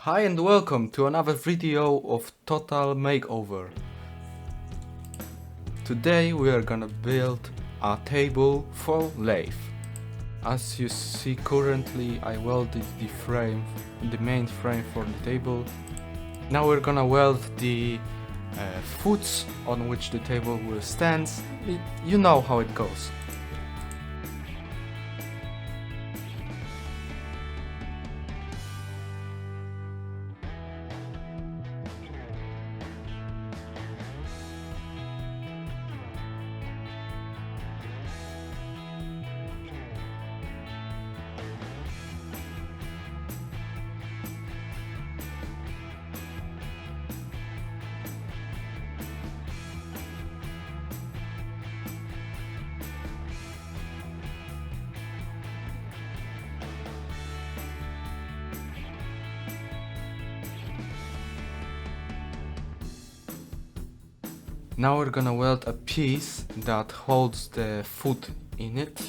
Hi and welcome to another video of Total Makeover. Today we are gonna build a table for lathe. As you see currently I welded the main frame for the table. Now we're gonna weld the foots on which the table will stand. You know how it goes. Now we're gonna weld a piece that holds the foot in it.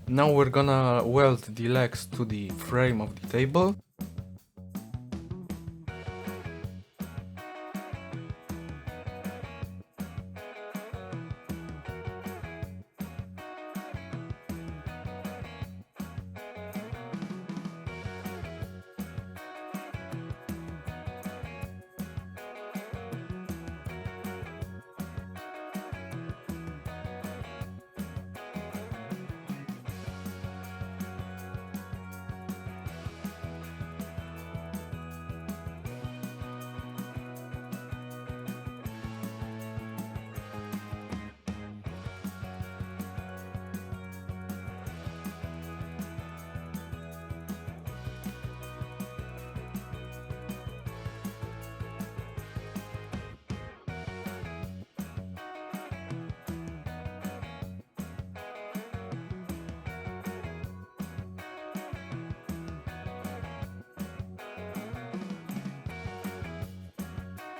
Now we're gonna weld the legs to the frame of the table.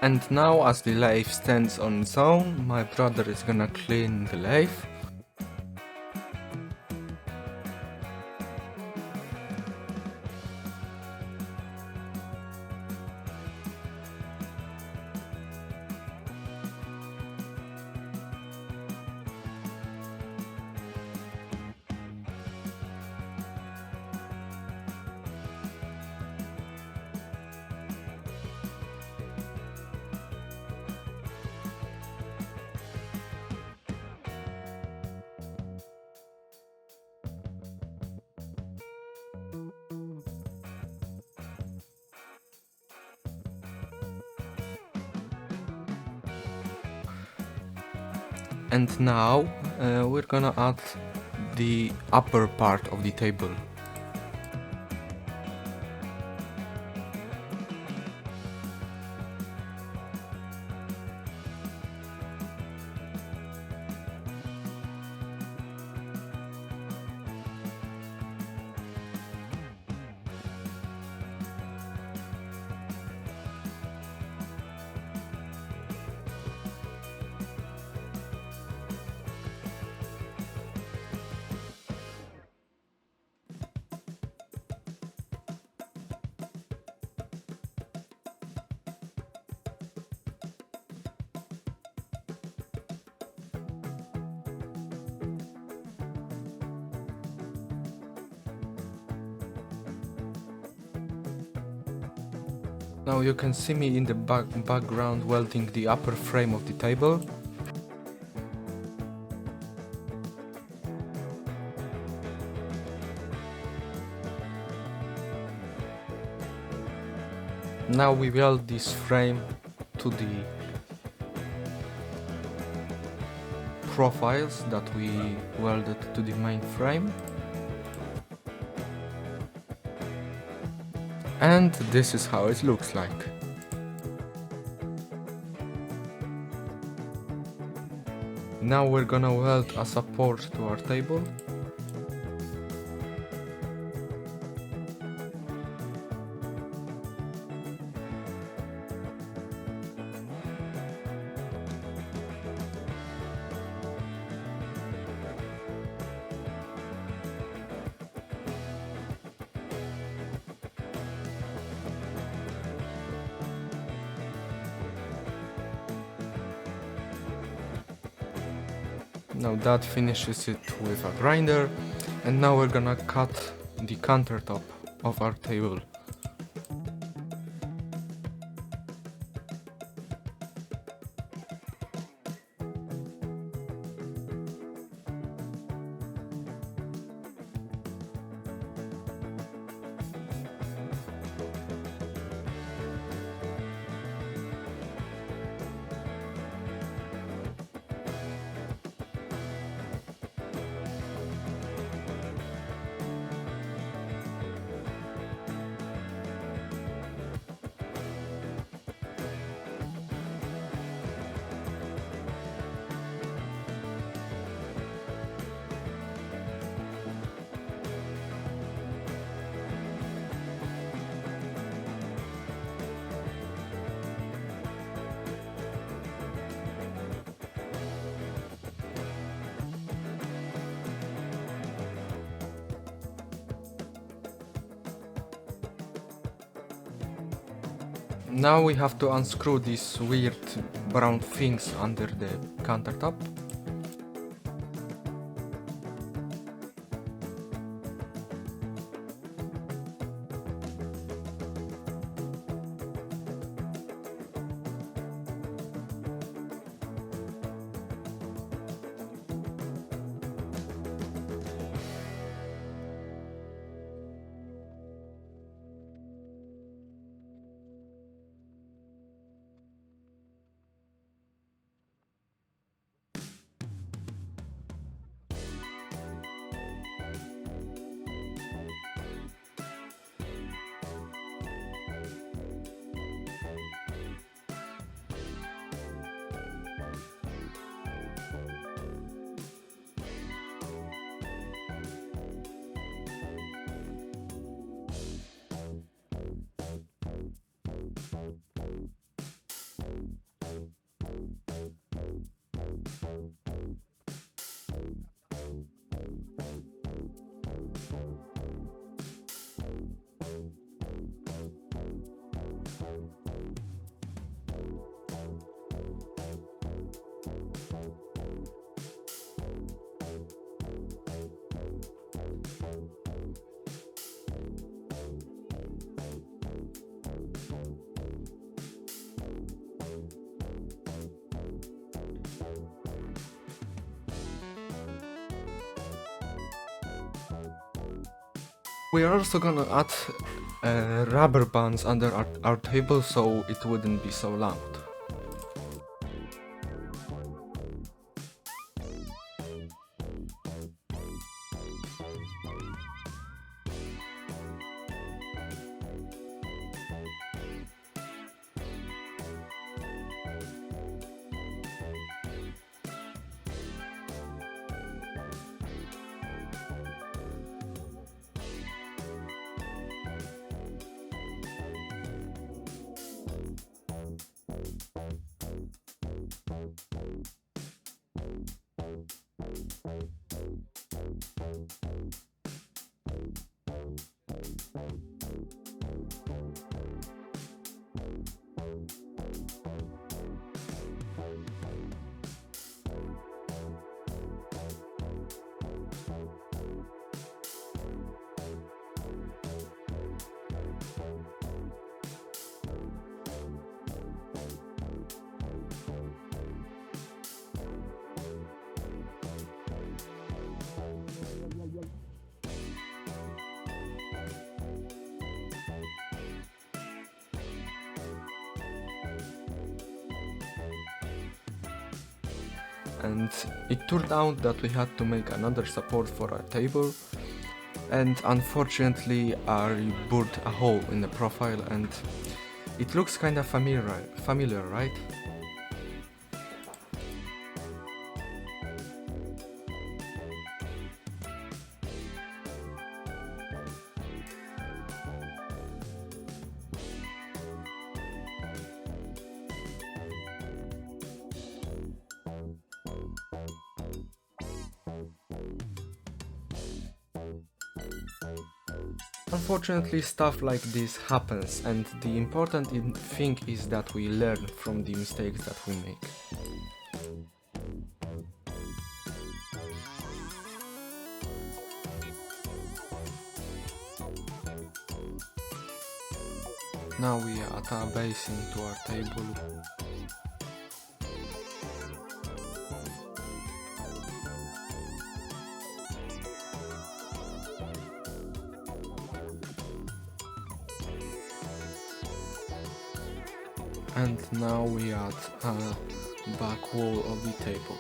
And now as the lathe stands on its own, my brother is gonna clean the lathe. And now we're gonna add the upper part of the table. Now you can see me in the background welding the upper frame of the table. Now we weld this frame to the profiles that we welded to the main frame. And this is how it looks like. Now we're gonna weld a support to our table. Now that finishes it with a grinder, and now we're gonna cut the countertop of our table. Now we have to unscrew these weird brown things under the countertop. We are also gonna add rubber bands under our table so it wouldn't be so loud. and it turned out that we had to make another support for our table, and unfortunately I burnt a hole in the profile and it looks kinda familiar, right? Unfortunately, stuff like this happens, and the important thing is that we learn from the mistakes that we make. Now we add a basin to our table. And now we add a back wall of the table.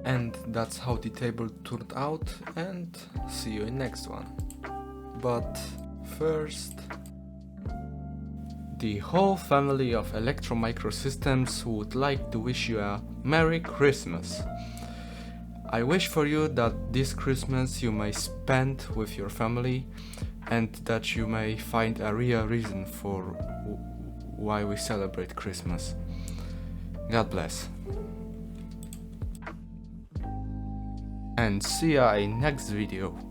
And that's how the table turned out, and see you in next one. But first, the whole family of Electro Microsystems would like to wish you a Merry Christmas. I wish for you that this Christmas you may spend with your family and that you may find a real reason for why we celebrate Christmas. God bless. And see ya in next video.